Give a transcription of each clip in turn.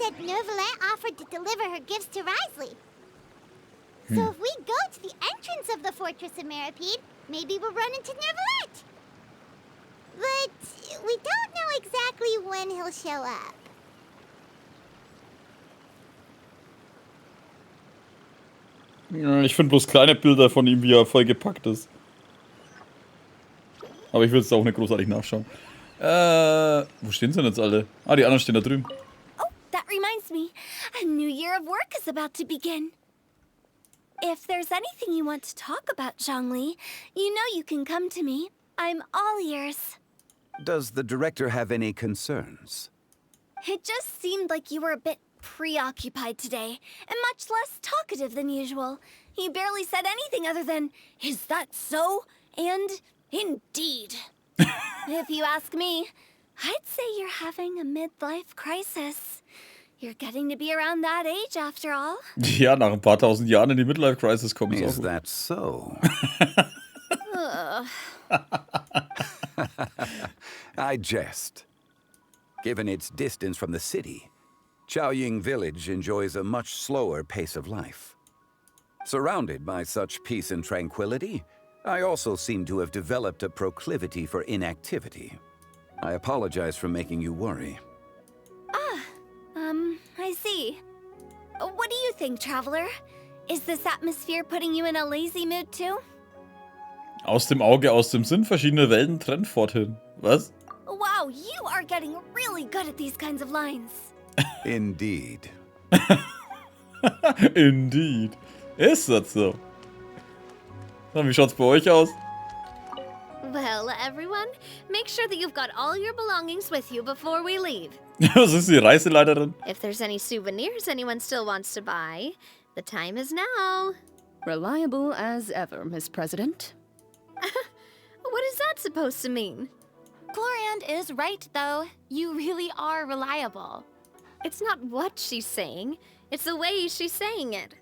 said Neuvillette offered to deliver her gifts to Risley. So if we go to the entrance of the Fortress of Meripede, maybe we'll run into Neuvillette. But we don't know exactly when he'll show up. Ja, ich finde bloß kleine Bilder von ihm, wie er vollgepackt ist. Aber ich will es auch nicht großartig nachschauen. Wo stehen sie denn jetzt alle? Ah, die anderen stehen da drüben. Oh, that reminds me. A new year of work is about to begin. If there's anything you want to talk about, Zhongli, you know you can come to me. I'm all ears. Does the director have any concerns? It just seemed like you were a bit preoccupied today, and much less talkative than usual. You barely said anything other than, "Is that so?" and "Indeed." If you ask me, I'd say you're having a midlife crisis. You're getting to be around that age after all. Ja, nach ein paar tausend Jahren in die Midlife Crisis kommen ist auch Is gut. that so? I jest. Given its distance from the city, Chaoying Village enjoys a much slower pace of life. Surrounded by such peace and tranquility, I also seem to have developed a proclivity for inactivity. I apologize for making you worry. I see. What do you think, Traveler? Is this atmosphere putting you in a lazy mood too? Aus dem Auge, aus dem Sinn, verschiedene Welten trennen forthin. Was? Wow, you are getting really good at these kinds of lines. Indeed. Indeed. Ist das so? Na, wie schaut's bei euch aus? Well, everyone, make sure that you've got all your belongings with you before we leave. Was ist die Reiseleiterin? If there's any souvenirs anyone still wants to buy, the time is now. Reliable as ever, Miss President. What is that supposed to mean? Gloriand is right, though. You really are reliable. It's not what she's saying, it's the way she's saying it.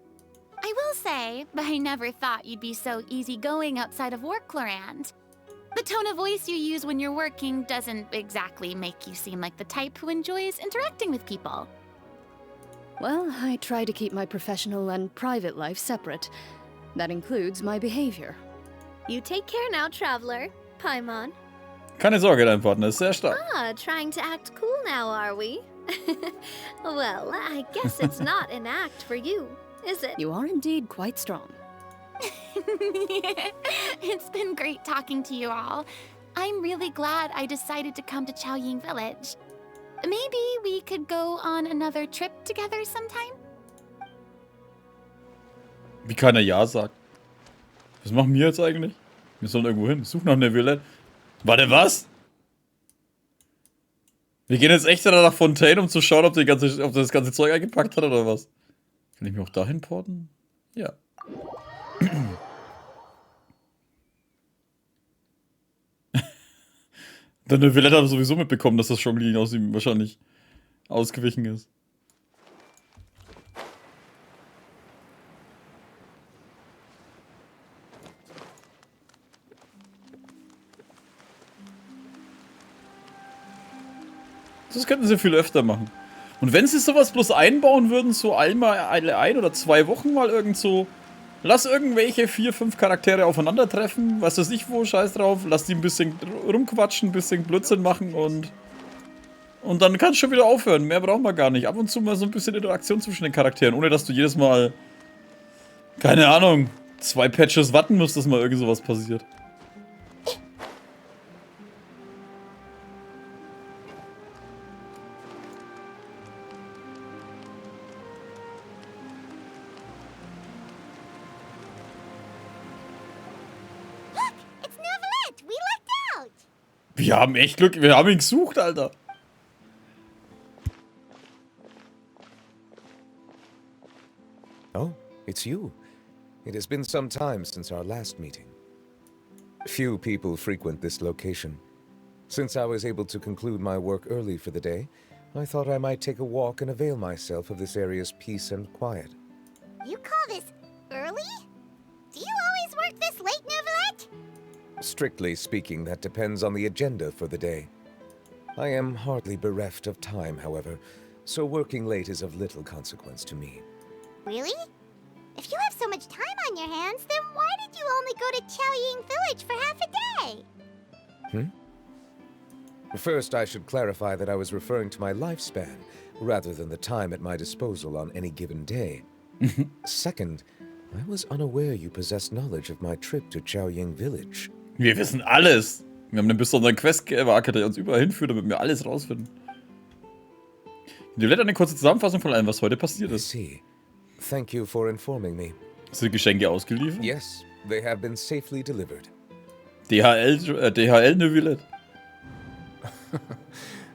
I will say, but I never thought you'd be so easygoing outside of work, Gloriand. The tone of voice you use when you're working doesn't exactly make you seem like the type who enjoys interacting with people. Well, I try to keep my professional and private life separate. That includes my behavior. You take care now, Traveler. Paimon. Keine Sorge, dein Partner ist sehr stark. Ah, trying to act cool now, are we? Well, I guess it's not an act for you, is it? You are indeed quite strong. It's been great talking to you all. I'm really glad I decided to come to Chaoying Village. Maybe we could go on another trip together sometime? Wie keiner Ja sagt. Was machen wir jetzt eigentlich? Wir sollen irgendwo hin. Such nach Neuvillette. Warte, was? Wir gehen jetzt echt nach Fontaine, um zu schauen, ob das ganze Zeug eingepackt hat oder was? Kann ich mich auch dahin porten? Ja. Der Neuvillette hat sowieso mitbekommen, dass das Zhongli aus ihm wahrscheinlich ausgewichen ist. Das könnten sie viel öfter machen. Und wenn sie sowas bloß einbauen würden, so einmal alle 1 oder 2 Wochen mal irgend so, lass irgendwelche 4, 5 Charaktere aufeinandertreffen, was weiß ich wo, scheiß drauf, lass die ein bisschen rumquatschen, ein bisschen Blödsinn machen und dann kann es schon wieder aufhören. Mehr brauchen wir gar nicht. Ab und zu mal so ein bisschen Interaktion zwischen den Charakteren, ohne dass du jedes Mal, keine Ahnung, 2 Patches warten musst, dass mal irgend sowas passiert. It's Neuvillette! We lucked out! Wir haben echt Glück, wir haben ihn gesucht, Alter. Oh, it's you. It has been some time since our last meeting. Few people frequent this location. Since I was able to conclude my work early for the day, I thought I might take a walk and avail myself of this area's peace and quiet. You call this early? Do you always work this late, Neuvillette? Strictly speaking, that depends on the agenda for the day. I am hardly bereft of time, however, so working late is of little consequence to me. Really? If you have so much time on your hands, then why did you only go to Chaoying Village for half a day? First, I should clarify that I was referring to my lifespan, rather than the time at my disposal on any given day. Second, I was unaware you possessed knowledge of my trip to Chaoying Village. Wir wissen alles. Wir haben einen besonderen Questgeber, der uns überall hinführt, damit wir alles rausfinden. Die blättert eine kurze Zusammenfassung von allem, was heute passiert I ist. see. Thank you for informing me. Hast du die Geschenke ausgeliefert? Yes, they have been safely delivered. DHL Neuvillette.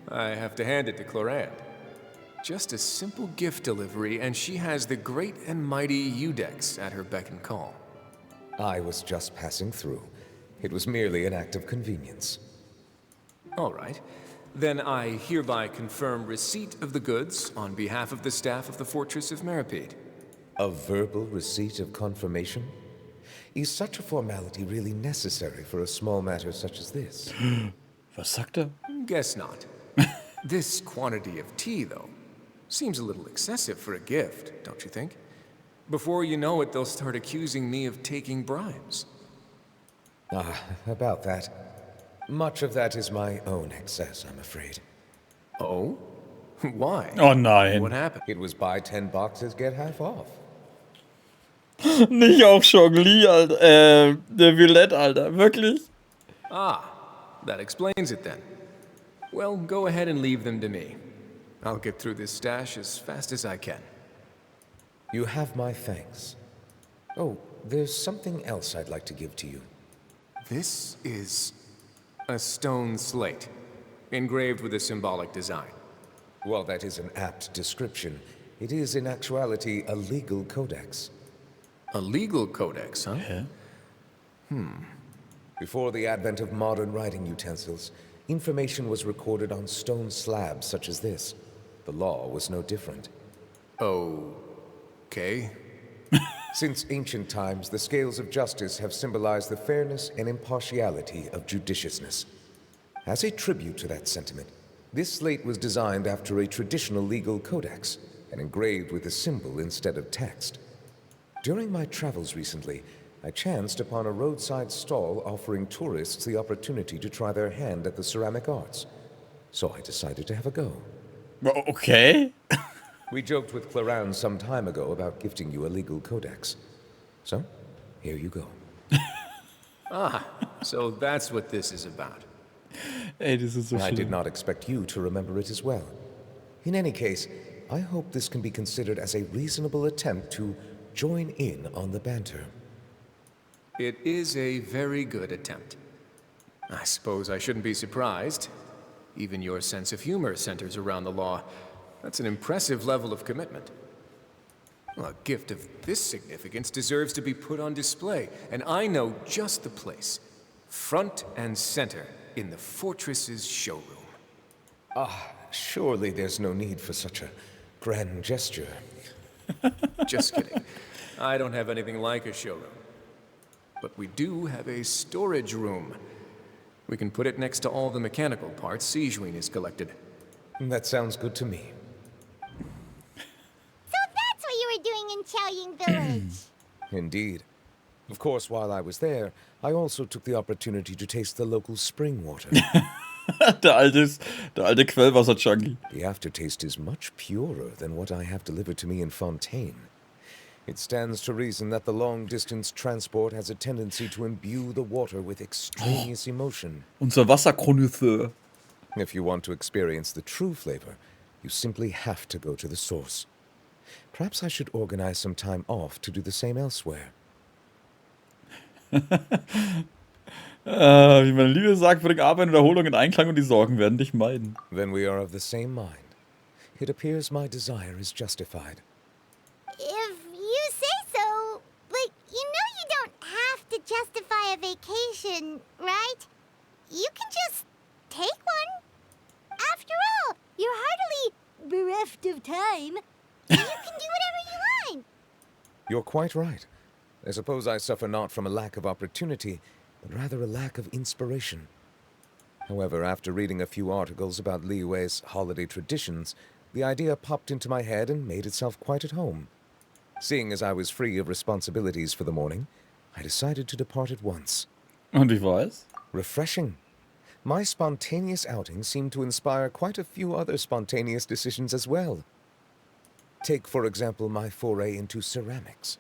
I have to hand it to Clorand. Just a simple gift delivery, and she has the great and mighty Udex at her beck and call. I was just passing through. It was merely an act of convenience. All right. Then I hereby confirm receipt of the goods on behalf of the staff of the Fortress of Meripede. A verbal receipt of confirmation? Is such a formality really necessary for a small matter such as this? Was sagt er? Guess not. This quantity of tea, though, seems a little excessive for a gift, don't you think? Before you know it, they'll start accusing me of taking bribes. About that. Much of that is my own excess, I'm afraid. Oh? Why? Oh nein. What happened? It was buy 10 boxes, get half off. Nicht auf Chongli, Alter. Der Villette, Alter. Wirklich? Ah, that explains it then. Well, go ahead and leave them to me. I'll get through this stash as fast as I can. You have my thanks. Oh, there's something else I'd like to give to you. This is a stone slate, engraved with a symbolic design. While that is an apt description, it is in actuality a legal codex. A legal codex, huh? Hä? Before the advent of modern writing utensils, information was recorded on stone slabs such as this. The law was no different. Okay. Since ancient times, the scales of justice have symbolized the fairness and impartiality of judiciousness. As a tribute to that sentiment, this slate was designed after a traditional legal codex and engraved with a symbol instead of text. During my travels recently, I chanced upon a roadside stall offering tourists the opportunity to try their hand at the ceramic arts. So I decided to have a go. Okay. We joked with Clorand some time ago about gifting you a legal codex. So, here you go. So that's what this is about. Ey, das ist so I did schlimm. not expect you to remember it as well. In any case, I hope this can be considered as a reasonable attempt to join in on the banter. It is a very good attempt. I suppose I shouldn't be surprised. Even your sense of humor centers around the law. That's an impressive level of commitment. A gift of this significance deserves to be put on display, and I know just the place. Front and center in the Fortress's showroom. Surely there's no need for such a grand gesture. Just kidding. I don't have anything like a showroom. But we do have a storage room. We can put it next to all the mechanical parts Sijuin has collected. That sounds good to me. So that's what you were doing in Chaoying Village. Indeed. Of course, while I was there, I also took the opportunity to taste the local spring water. der alte Quellwasser-Junkie. The aftertaste is much purer than what I have delivered to me in Fontaine. It stands to reason that the long-distance transport has a tendency to imbue the water with extraneous emotion. Unser Wasserkonnoisseur. If you want to experience the true flavor, you simply have to go to the source. Perhaps I should organize some time off to do the same elsewhere. Wie meine Liebe sagt, bring Arbeit und Erholung in Einklang und die Sorgen werden dich meiden. Then we are of the same mind. It appears my desire is justified. If you say so, but you know you don't have to justify a vacation, right? You can just take one. After all, you're hardly bereft of time. You can do whatever you want. You're quite right. I suppose I suffer not from a lack of opportunity, but rather a lack of inspiration. However, after reading a few articles about Liyue's holiday traditions, the idea popped into my head and made itself quite at home. Seeing as I was free of responsibilities for the morning, I decided to depart at once. Und wie war es? Refreshing. My spontaneous outing seemed to inspire quite a few other spontaneous decisions as well. Take, for example, my foray into ceramics.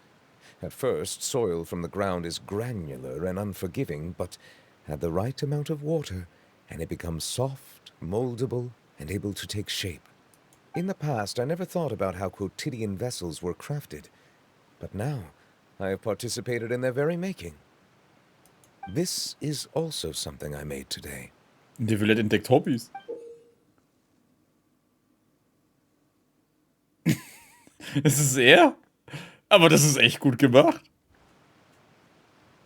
At first, soil from the ground is granular and unforgiving, but add the right amount of water, and it becomes soft, moldable, and able to take shape. In the past, I never thought about how quotidian vessels were crafted, but now I have participated in their very making. This is also something I made today. Die Villette entdeckt Hobbys. Es ist er? Aber das ist echt gut gemacht.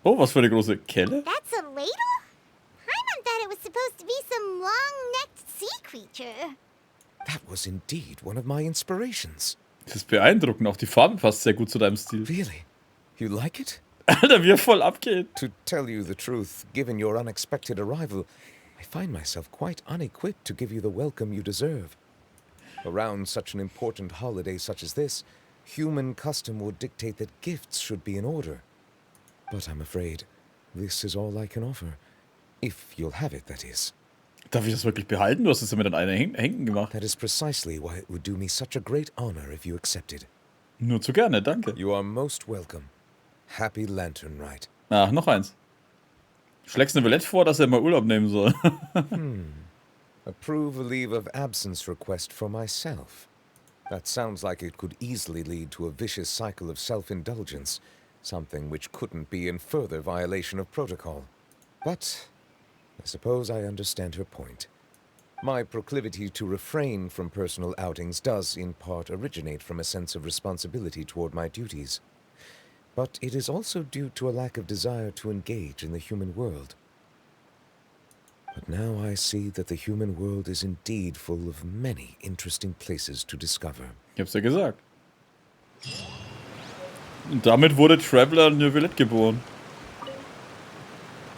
Oh, was für eine große Kelle. That's a ladle? Paimon thought it was supposed to be some long-necked sea creature. That was indeed one of my inspirations. Das ist beeindruckend. Auch die Farbe passt sehr gut zu deinem Stil. Really? You like it? Alter, wie er voll abgeht. To tell you the truth, given your unexpected arrival, I find myself quite unequipped to give you the welcome you deserve. Around such an important holiday such as this, human custom would dictate that gifts should be in order. But I'm afraid this is all I can offer. If you'll have it, that is. Darf ich das wirklich behalten? Du hast es ja mit einer Henken gemacht. That is precisely why it would do me such a great honor if you accepted. Nur zu gerne, danke. You are most welcome. Happy Lantern Rite. Ach, noch eins. Schlägst eine Villette vor, dass er mal Urlaub nehmen soll. Approve a leave of absence request for myself. That sounds like it could easily lead to a vicious cycle of self-indulgence, something which couldn't be in further violation of protocol. But I suppose I understand her point. My proclivity to refrain from personal outings does, in part, originate from a sense of responsibility toward my duties. But it is also due to a lack of desire to engage in the human world. But now I see that the human world is indeed full of many interesting places to discover. Ich hab's ja gesagt. Und damit wurde Traveler Neuvillette geboren.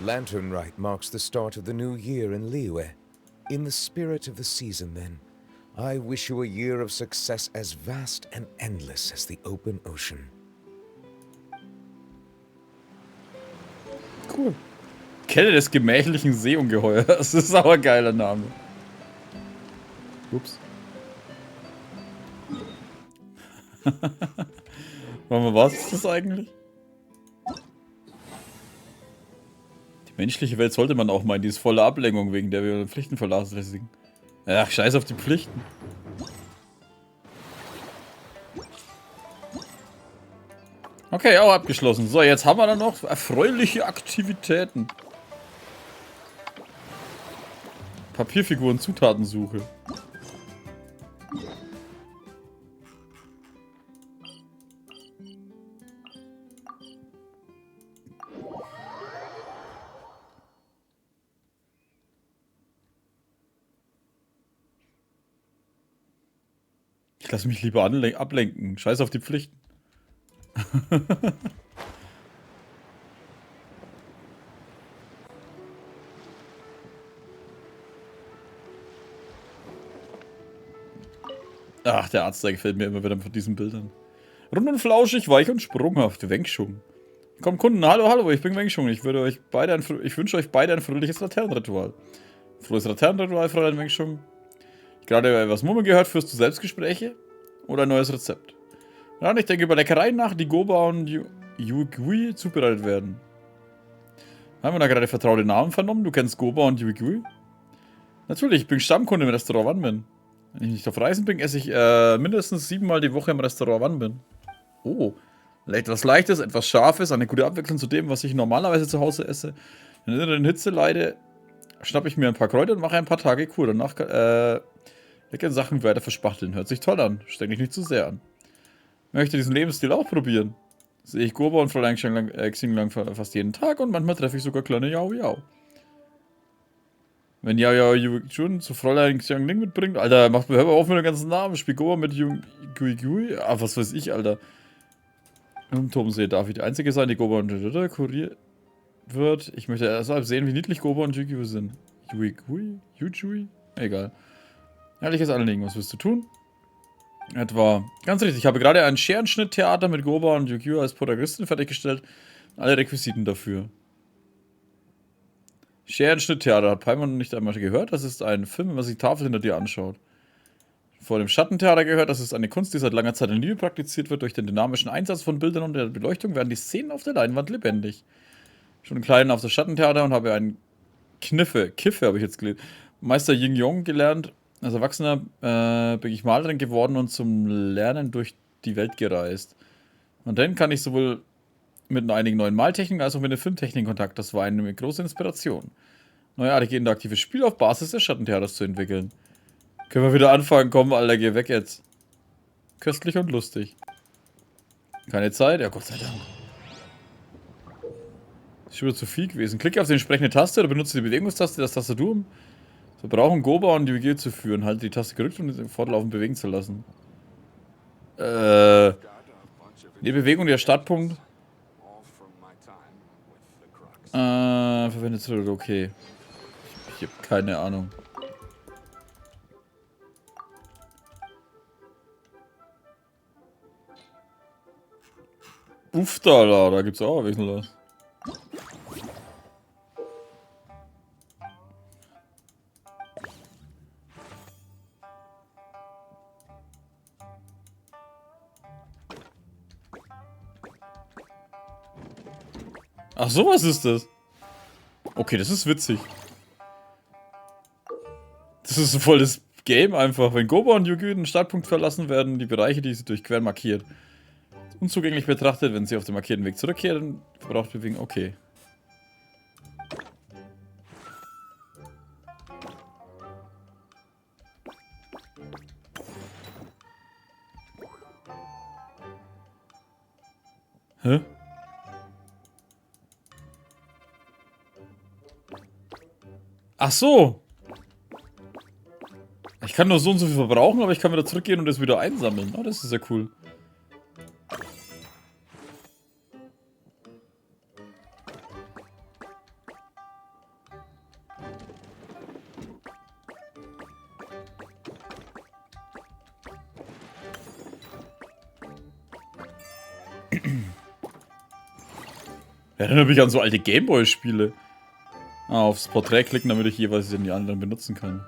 Lantern Rite marks the start of the new year in Liyue. In the spirit of the season, then, I wish you a year of success as vast and endless as the open ocean. Cool. Kelle des gemächlichen Seeungeheuers. Das ist aber ein geiler Name. Ups. Warte mal, was ist das eigentlich? Die menschliche Welt sollte man auch meinen, die ist voller Ablenkung, wegen der wir Pflichten vernachlässigen. Ach, scheiß auf die Pflichten. Okay, auch abgeschlossen. So, jetzt haben wir dann noch erfreuliche Aktivitäten. Papierfiguren, Zutatensuche. Ich lasse mich lieber ablenken. Scheiß auf die Pflichten. Ach, der Arzt, der gefällt mir immer wieder von diesen Bildern. Rund und flauschig, weich und sprunghaft. Wengschung. Komm, Kunden, hallo, hallo, ich bin Wengschung. Ich wünsche euch beide ein fröhliches Laternenritual. Frohes Laternenritual, Fräulein Wengschung. Gerade was Murmeln gehört, führst du Selbstgespräche? Oder ein neues Rezept? Ja, und ich denke über Leckereien nach, die Goba und Yuigui zubereitet werden. Haben wir da gerade vertraute Namen vernommen? Du kennst Goba und Yuigui? Natürlich, ich bin Stammkunde im Restaurant Wanbin. Wenn ich nicht auf Reisen bin, esse ich mindestens 7-mal die Woche im Restaurant Wanbin. Oh, etwas Leichtes, etwas Scharfes, eine gute Abwechslung zu dem, was ich normalerweise zu Hause esse. Wenn ich in der Hitze leide, schnappe ich mir ein paar Kräuter und mache ein paar Tage Kur. Danach leckere Sachen weiter verspachteln. Hört sich toll an. Streng dich nicht zu sehr an. Möchte diesen Lebensstil auch probieren. Sehe ich Goba und Fräulein Xing fast jeden Tag und manchmal treffe ich sogar kleine Yao Yao. Wenn Yao Yao Yuijun zu Fräulein Xiangling mitbringt, Alter, hör mal auf mit dem ganzen Namen. Spiel Goba mit Yuigui. Ah, was weiß ich, Alter. Im Turmsee darf ich die Einzige sein, die Goba und kuriert wird. Ich möchte erst mal sehen, wie niedlich Goba und Yuigui sind. Yuigui? Egal. Ehrliches Anliegen, was willst du tun? Etwa. Ganz richtig, ich habe gerade ein Scherenschnitt-Theater mit Goba und Yu-Gi-Oh! Als Protagonistin fertiggestellt. Alle Requisiten dafür. Scherenschnitt-Theater hat Paimon nicht einmal gehört. Das ist ein Film, wenn man sich die Tafel hinter dir anschaut. Vor dem Schattentheater gehört, das ist eine Kunst, die seit langer Zeit in Liebe praktiziert wird. Durch den dynamischen Einsatz von Bildern und der Beleuchtung werden die Szenen auf der Leinwand lebendig. Schon klein auf das Schattentheater und habe einen Kiffe habe ich jetzt gelesen. Meister Ying Yong gelernt. Als Erwachsener bin ich Malerin geworden und zum Lernen durch die Welt gereist. Und dann kann ich sowohl mit einigen neuen Maltechniken als auch mit der Filmtechnik in Kontakt. Das war eine große Inspiration. Neuartige interaktives Spiel auf Basis des Schattentheaters zu entwickeln. Können wir wieder anfangen? Komm, Alter, geh weg jetzt. Köstlich und lustig. Keine Zeit? Ja, Gott sei Dank. Ist schon wieder zu viel gewesen. Klicke auf die entsprechende Taste oder benutze die Bewegungstaste, das Tastatur, um Verbrauchen Goba und Yu-Gi-Oh! Zu führen. Halte die Taste gedrückt, um den fortlaufend bewegen zu lassen. Die Bewegung, der Startpunkt. Verwendet wird, okay. Ich habe keine Ahnung. Uff, da gibt's auch ein bisschen was. Ach, sowas ist das. Okay, das ist witzig. Das ist voll das Game einfach. Wenn Goba und Yu-Gi-Oh! Den Startpunkt verlassen, werden die Bereiche, die sie durchqueren, markiert. Unzugänglich betrachtet, wenn sie auf dem markierten Weg zurückkehren, verbraucht bewegen. Okay. Hä? Ach so. Ich kann nur so und so viel verbrauchen, aber ich kann wieder zurückgehen und das wieder einsammeln. Oh, das ist ja cool. Erinnert mich an so alte Gameboy-Spiele. Aufs Porträt klicken, damit ich jeweils die anderen benutzen kann.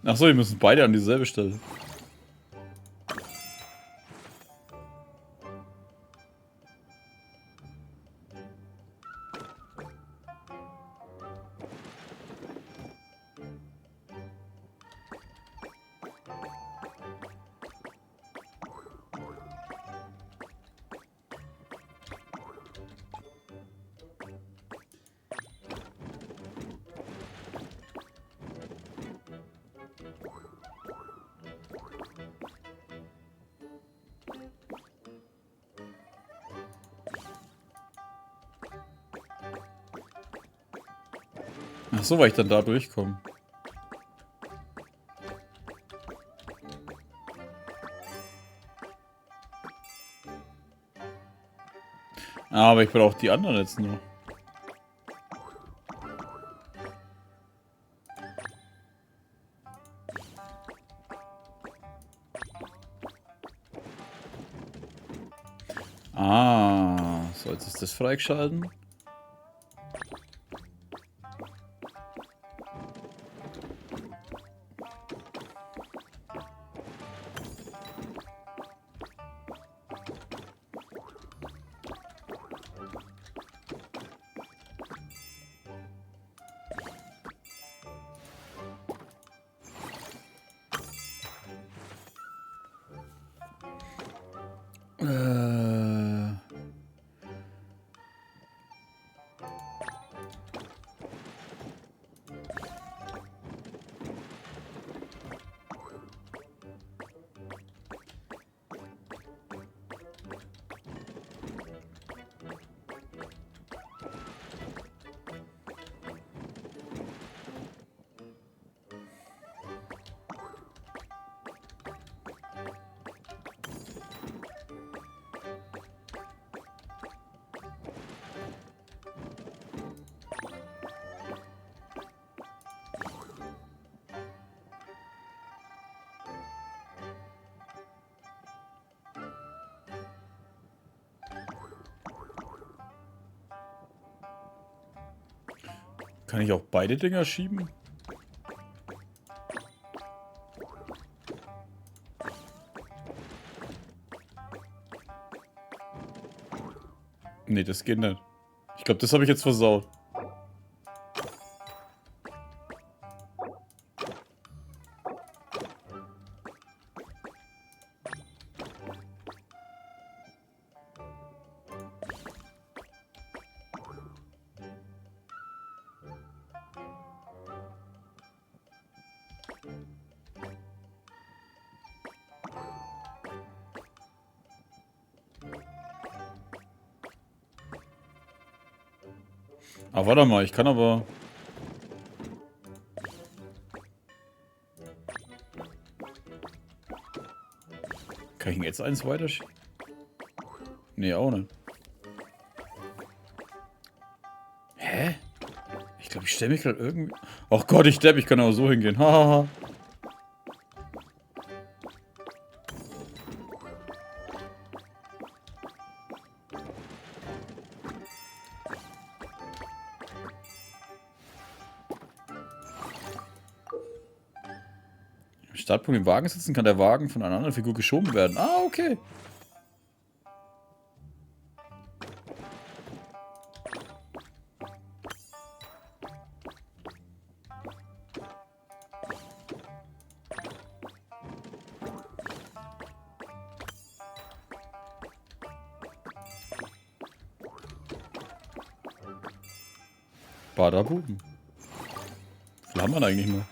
Achso, die müssen beide an dieselbe Stelle. Ach so, weil ich dann da durchkomme. Aber ich brauche die anderen jetzt noch. Ah, so, jetzt ist das freigeschalten. Kann ich auch beide Dinger schieben? Nee, das geht nicht. Ich glaube, das habe ich jetzt versaut. Ah, warte mal, ich kann aber... Kann ich ihn jetzt eins weiterschieben? Nee, auch nicht. Hä? Ich glaube, ich stelle mich gerade irgendwie... Ach Gott, ich depp, ich kann auch so hingehen. Hahaha. Im Startpunkt im Wagen sitzen, kann der Wagen von einer anderen Figur geschoben werden. Ah, okay. Badabuben. Wie viel haben wir eigentlich noch?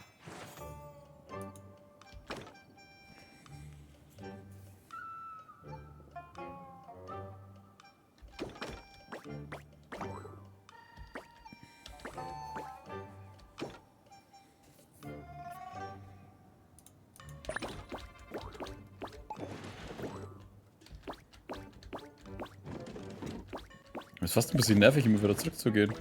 Ist fast ein bisschen nervig, immer wieder zurückzugehen.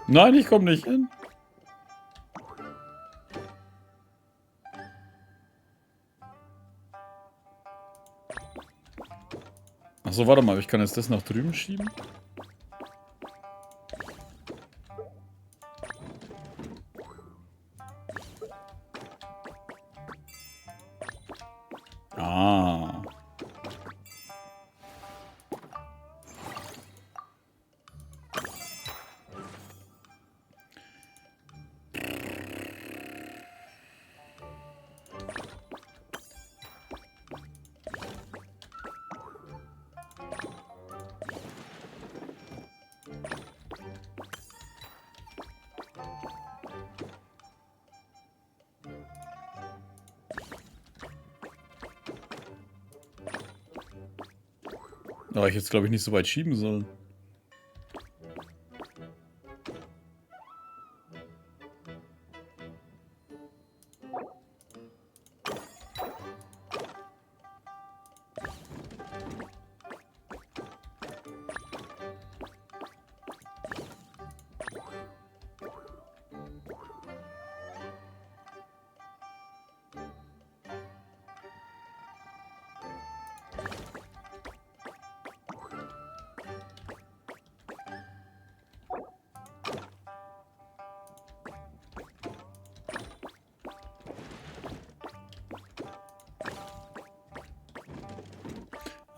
Nein, ich komme nicht hin. Achso, warte mal, ich kann jetzt das nach drüben schieben. Ah. Aber ich jetzt, glaube ich, nicht so weit schieben soll.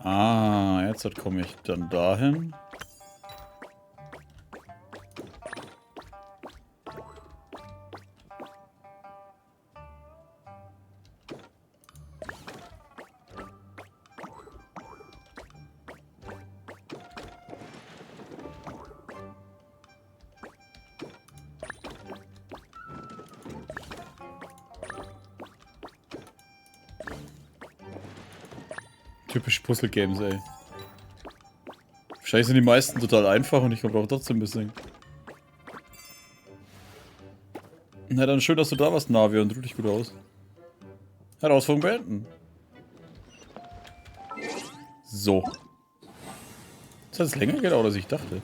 Ah, jetzt komme ich dann dahin. Typisch Puzzle-Games, ey. Wahrscheinlich sind die meisten total einfach und ich brauche trotzdem ein bisschen. Na dann schön, dass du da warst, Navi, und ruh dich gut aus. Herausforderung beenden. So. Das hat jetzt länger gedauert, als ich dachte.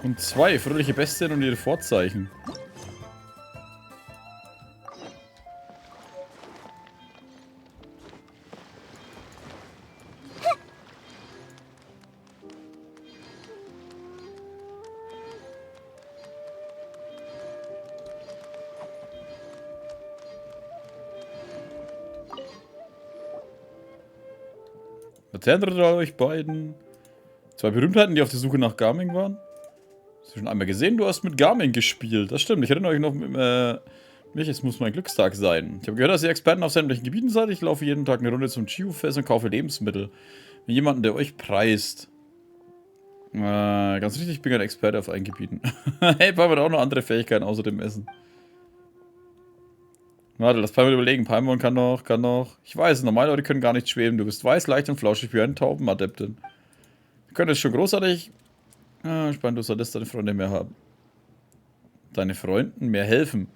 Und 2 fröhliche Bestien und ihre Vorzeichen. Erzählt euch beiden. 2 Berühmtheiten, die auf der Suche nach Garming waren. Hast du schon einmal gesehen? Du hast mit Garming gespielt. Das stimmt. Ich erinnere euch noch, es muss mein Glückstag sein. Ich habe gehört, dass ihr Experten auf sämtlichen Gebieten seid. Ich laufe jeden Tag eine Runde zum Chiu-Fest und kaufe Lebensmittel. Mit jemandem, der euch preist. Ganz richtig, ich bin ein Experte auf allen Gebieten. Hey, Paimon hat auch noch andere Fähigkeiten außer dem Essen. Warte, lass Paimon überlegen. Paimon kann noch. Ich weiß, normale Leute können gar nicht schweben. Du bist weiß, leicht und flauschig wie eine Taubenadeptin. Du könntest schon großartig... spannend, du solltest deine Freunde mehr haben. Deine Freunden mehr helfen.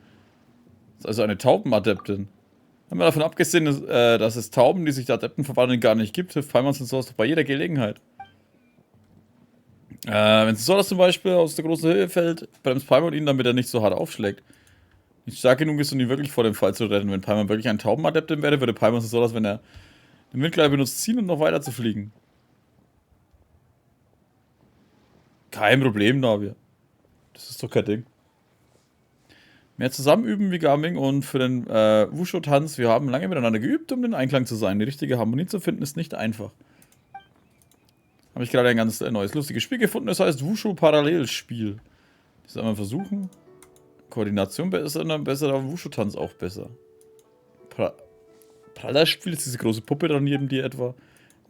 Das ist also eine Taubenadeptin. Haben wir davon abgesehen, dass es Tauben, die sich der Adepten verwandeln, gar nicht gibt, hilft Paimon und sowas doch bei jeder Gelegenheit. Wenn es so, dass zum Beispiel aus der großen Höhe fällt, bremst Paimon ihn, damit er nicht so hart aufschlägt. Nicht stark genug ist, um ihn wirklich vor dem Fall zu retten. Wenn Paimon wirklich ein Taubenadeptin wäre, würde Paimon so, dass wenn er den Windgleiter benutzt, ziehen und noch weiter zu fliegen. Kein Problem, Navia. Das ist doch kein Ding. Mehr zusammen üben wie Garming und für den Wushu-Tanz. Wir haben lange miteinander geübt, um den Einklang zu sein. Die richtige Harmonie zu finden ist nicht einfach. Habe ich gerade ein ganz neues, lustiges Spiel gefunden. Das heißt Wushu-Parallelspiel. Das soll man versuchen. Koordination besser, aber Wushu-Tanz auch besser. Parallelspiel ist diese große Puppe da neben dir etwa.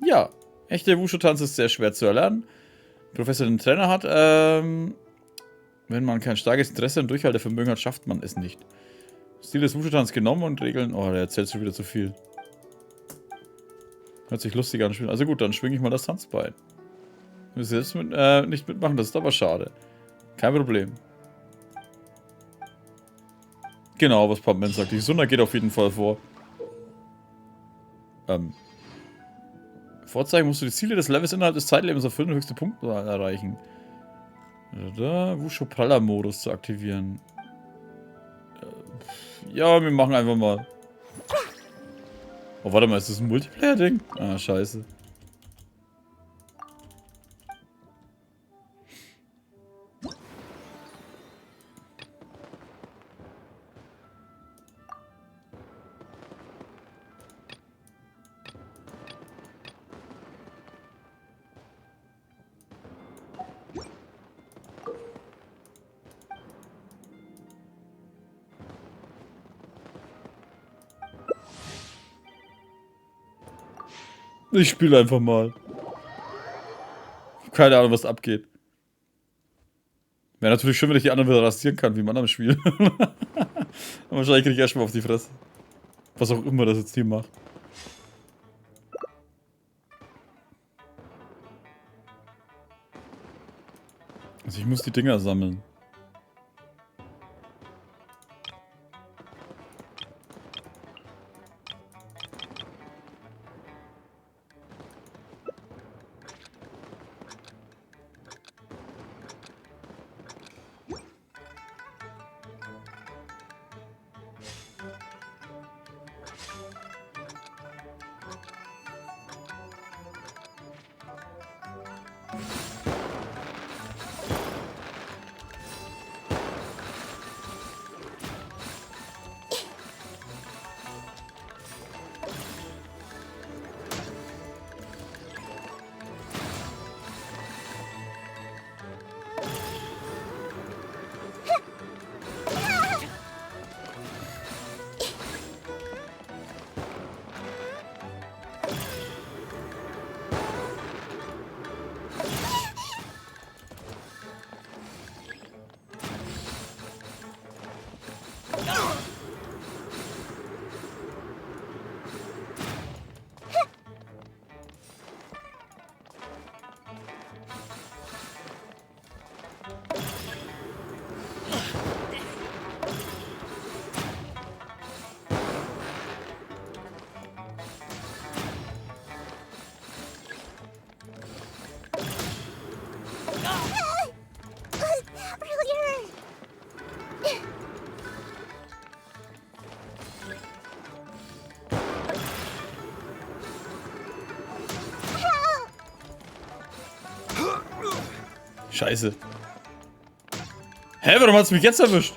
Ja, echter Wushu-Tanz ist sehr schwer zu erlernen. Professor den Trainer hat, wenn man kein starkes Interesse und Durchhaltevermögen hat, schafft man es nicht. Stil des Wushu-Tanz genommen und Regeln. Oh, der erzählt schon wieder zu viel. Hört sich lustig an. Also gut, dann schwinge ich mal das Tanzbein. Du willst selbst nicht mitmachen, das ist aber schade. Kein Problem. Genau, was Pumpman sagt. Die Sunda geht auf jeden Fall vor. Vorzeigen musst du die Ziele des Levels innerhalb des Zeitlebens erfüllen und höchste Punkte erreichen. Wushu-Pralla-Modus zu aktivieren. Ja, wir machen einfach mal. Oh, warte mal, ist das ein Multiplayer-Ding? Ah, scheiße. Ich spiele einfach mal. Keine Ahnung, was abgeht. Wäre natürlich schön, wenn ich die anderen wieder rasieren kann, wie in anderen Spiel. Aber wahrscheinlich kriege ich erstmal auf die Fresse. Was auch immer das jetzt hier macht. Also ich muss die Dinger sammeln. Scheiße. Hä, warum hat's mich jetzt erwischt?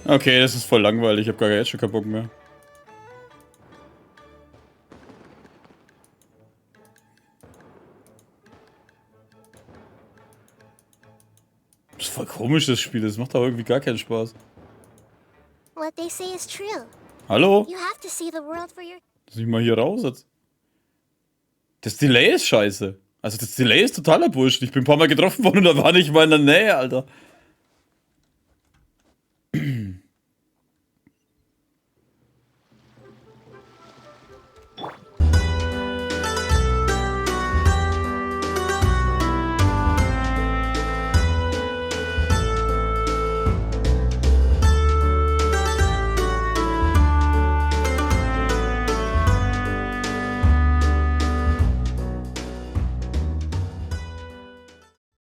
Okay, das ist voll langweilig. Ich hab gar jetzt schon keinen Bock mehr. Das ist voll komisch, das Spiel. Das macht aber irgendwie gar keinen Spaß. What they say is true. Hallo? You have to see the world for your... Lass mich mal hier raus jetzt. Das Delay ist scheiße. Also das Delay ist totaler Bullshit. Ich bin ein paar Mal getroffen worden und da war nicht mal in der Nähe, Alter.